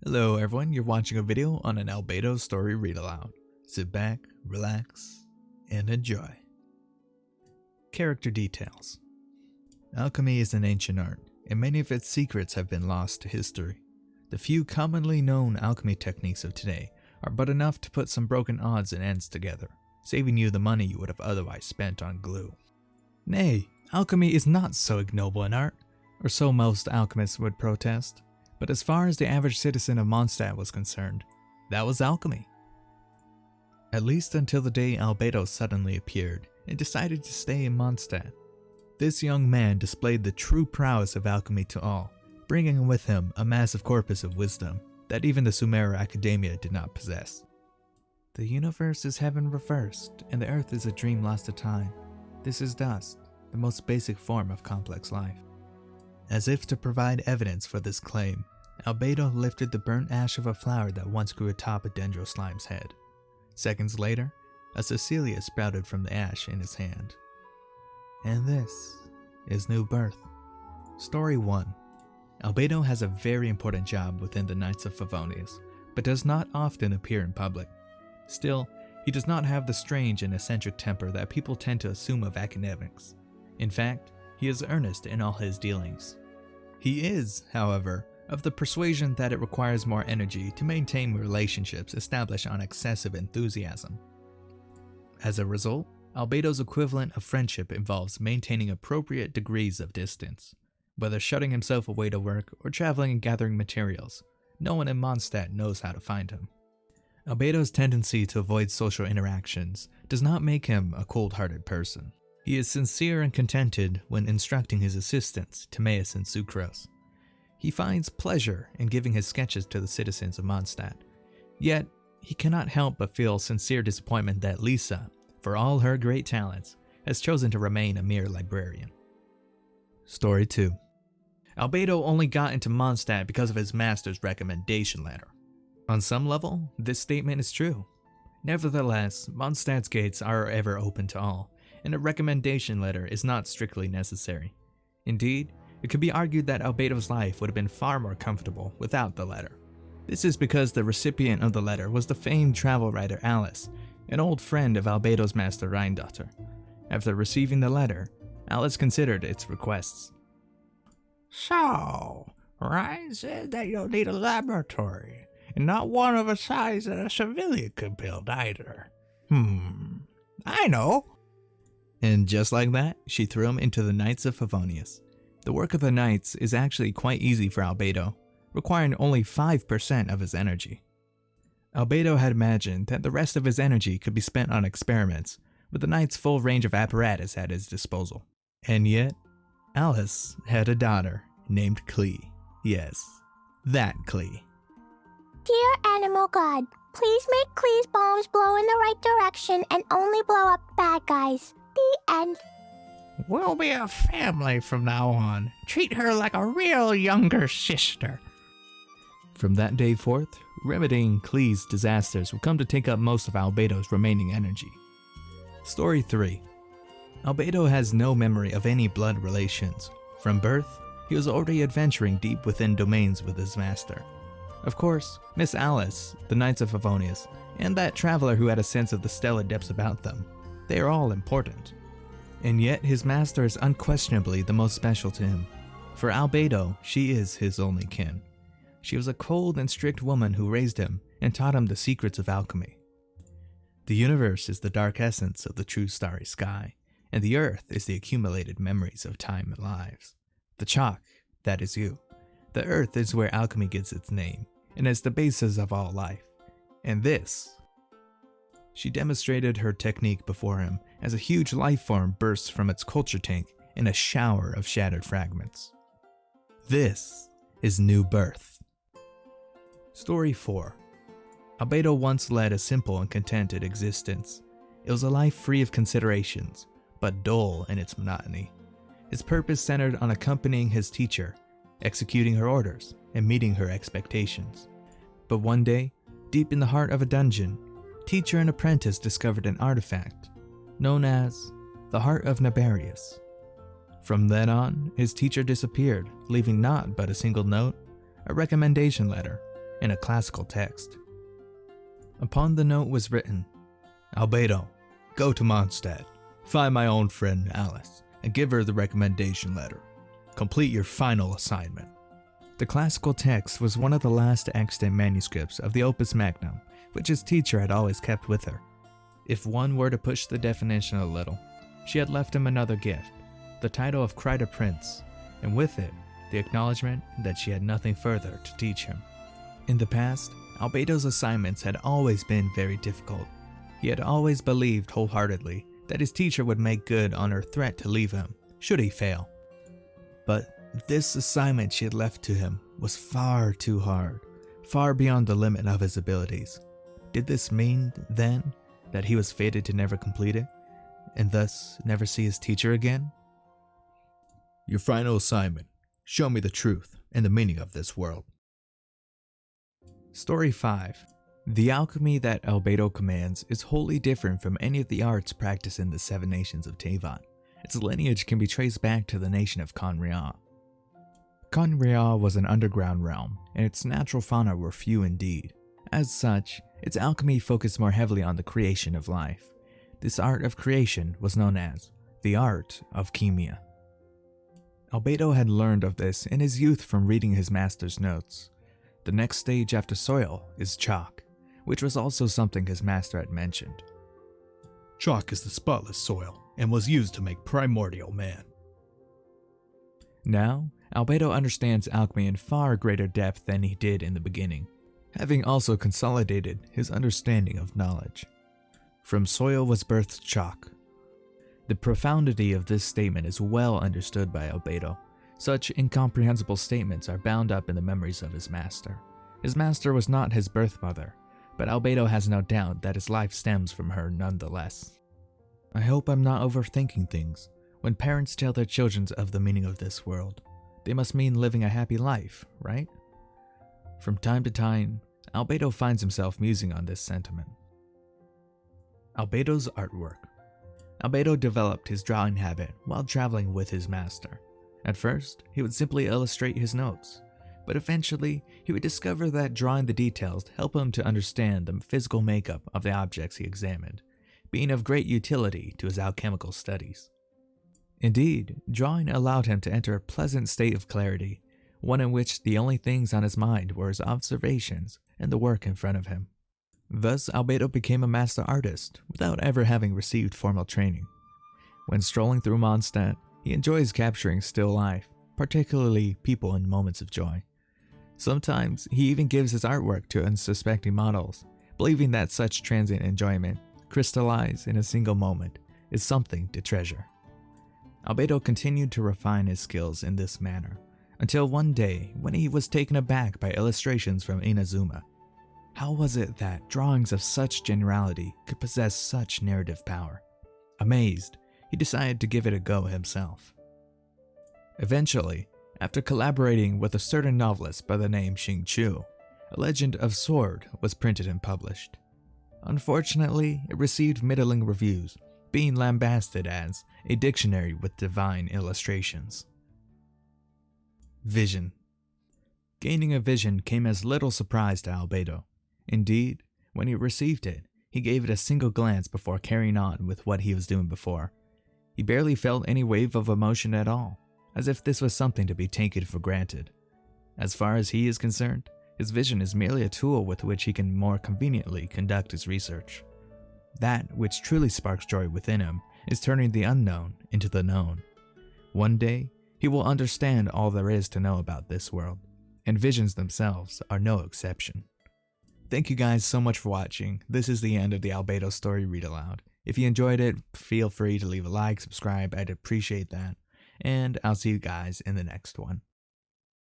Hello everyone, you're watching a video on an Albedo story read aloud. Sit back, relax, and enjoy. Character details. Alchemy is an ancient art, and many of its secrets have been lost to history. The few commonly known alchemy techniques of today are but enough to put some broken odds and ends together, saving you the money you would have otherwise spent on glue. Nay, alchemy is not so ignoble an art, or so most alchemists would protest. But as far as the average citizen of Mondstadt was concerned, that was alchemy. At least until the day Albedo suddenly appeared and decided to stay in Mondstadt. This young man displayed the true prowess of alchemy to all, bringing with him a massive corpus of wisdom that even the Sumeru Academia did not possess. The universe is heaven reversed, and the earth is a dream lost to time. This is dust, the most basic form of complex life. As if to provide evidence for this claim, Albedo lifted the burnt ash of a flower that once grew atop a dendro slime's head. Seconds later, a Cecilia sprouted from the ash in his hand. And this is New Birth. Story 1. Albedo has a very important job within the Knights of Favonius, but does not often appear in public. Still, he does not have the strange and eccentric temper that people tend to assume of academics. In fact, he is earnest in all his dealings. He is, however, of the persuasion that it requires more energy to maintain relationships established on excessive enthusiasm. As a result, Albedo's equivalent of friendship involves maintaining appropriate degrees of distance. Whether shutting himself away to work or traveling and gathering materials, no one in Mondstadt knows how to find him. Albedo's tendency to avoid social interactions does not make him a cold-hearted person. He is sincere and contented when instructing his assistants, Timaeus and Sucrose. He finds pleasure in giving his sketches to the citizens of Mondstadt. Yet, he cannot help but feel sincere disappointment that Lisa, for all her great talents, has chosen to remain a mere librarian. Story 2. Albedo only got into Mondstadt because of his master's recommendation letter. On some level, this statement is true. Nevertheless, Mondstadt's gates are ever open to all, and a recommendation letter is not strictly necessary. Indeed, it could be argued that Albedo's life would have been far more comfortable without the letter. This is because the recipient of the letter was the famed travel writer Alice, an old friend of Albedo's master Reindotter. After receiving the letter, Alice considered its requests. So, Ryan said that you'll need a laboratory, and not one of a size that a civilian could build either. I know. And just like that, she threw him into the Knights of Favonius. The work of the Knights is actually quite easy for Albedo, requiring only 5% of his energy. Albedo had imagined that the rest of his energy could be spent on experiments, with the Knights' full range of apparatus at his disposal. And yet, Alice had a daughter named Klee. Yes, that Klee. Dear Animal God, please make Klee's bombs blow in the right direction and only blow up bad guys. The end. We'll be a family from now on. Treat her like a real younger sister. From that day forth, remedying Klee's disasters would come to take up most of Albedo's remaining energy. Story 3. Albedo has no memory of any blood relations. From birth, he was already adventuring deep within domains with his master. Of course, Miss Alice, the Knights of Favonius, and that traveler who had a sense of the stellar depths about them. They are all important. And yet his master is unquestionably the most special to him. For Albedo, she is his only kin. She was a cold and strict woman who raised him and taught him the secrets of alchemy. The universe is the dark essence of the true starry sky, and the earth is the accumulated memories of time and lives. The chalk, that is you. The earth is where alchemy gets its name, and is the basis of all life. And this. She demonstrated her technique before him as a huge life form bursts from its culture tank in a shower of shattered fragments. This is New Birth. Story 4. Albedo once led a simple and contented existence. It was a life free of considerations, but dull in its monotony. His purpose centered on accompanying his teacher, executing her orders, and meeting her expectations. But one day, deep in the heart of a dungeon, teacher and apprentice discovered an artifact known as the Heart of Nabarius. From then on, his teacher disappeared, leaving naught but a single note, a recommendation letter, in a classical text. Upon the note was written, "Albedo, go to Mondstadt, find my own friend Alice, and give her the recommendation letter. Complete your final assignment." The classical text was one of the last extant manuscripts of the Opus Magnum, which his teacher had always kept with her. If one were to push the definition a little, she had left him another gift, the title of Crida Prince, and with it, the acknowledgement that she had nothing further to teach him. In the past, Albedo's assignments had always been very difficult. He had always believed wholeheartedly that his teacher would make good on her threat to leave him, should he fail. But this assignment she had left to him was far too hard, far beyond the limit of his abilities. Did this mean, then, that he was fated to never complete it, and thus never see his teacher again? Your final assignment. Show me the truth and the meaning of this world. Story 5. The alchemy that Albedo commands is wholly different from any of the arts practiced in the 7 nations of Teyvat. Its lineage can be traced back to the nation of Conria. Conria was an underground realm, and its natural fauna were few indeed. As such, its alchemy focused more heavily on the creation of life. This art of creation was known as the art of chemia. Albedo had learned of this in his youth from reading his master's notes. The next stage after soil is chalk, which was also something his master had mentioned. Chalk is the spotless soil and was used to make primordial man. Now, Albedo understands alchemy in far greater depth than he did in the beginning, having also consolidated his understanding of knowledge. From soil was birthed chalk. The profundity of this statement is well understood by Albedo. Such incomprehensible statements are bound up in the memories of his master. His master was not his birth mother, but Albedo has no doubt that his life stems from her nonetheless. I hope I'm not overthinking things. When parents tell their children of the meaning of this world, they must mean living a happy life, right? From time to time, Albedo finds himself musing on this sentiment. Albedo's artwork. Albedo developed his drawing habit while traveling with his master. At first, he would simply illustrate his notes, but eventually he would discover that drawing the details helped him to understand the physical makeup of the objects he examined, being of great utility to his alchemical studies. Indeed, drawing allowed him to enter a pleasant state of clarity, one in which the only things on his mind were his observations and the work in front of him. Thus, Albedo became a master artist without ever having received formal training. When strolling through Mondstadt, he enjoys capturing still life, particularly people in moments of joy. Sometimes, he even gives his artwork to unsuspecting models, believing that such transient enjoyment, crystallized in a single moment, is something to treasure. Albedo continued to refine his skills in this manner, until one day when he was taken aback by illustrations from Inazuma. How was it that drawings of such generality could possess such narrative power? Amazed, he decided to give it a go himself. Eventually, after collaborating with a certain novelist by the name Xing Chu, A Legend of Sword was printed and published. Unfortunately, it received middling reviews, being lambasted as a dictionary with divine illustrations. Vision. Gaining a vision came as little surprise to Albedo. Indeed, when he received it, he gave it a single glance before carrying on with what he was doing before. He barely felt any wave of emotion at all, as if this was something to be taken for granted. As far as he is concerned, his vision is merely a tool with which he can more conveniently conduct his research. That which truly sparks joy within him is turning the unknown into the known. One day, he will understand all there is to know about this world, and visions themselves are no exception. Thank you guys so much for watching. This is the end of the Albedo story read aloud. If you enjoyed it, feel free to leave a like, subscribe, I'd appreciate that. And I'll see you guys in the next one.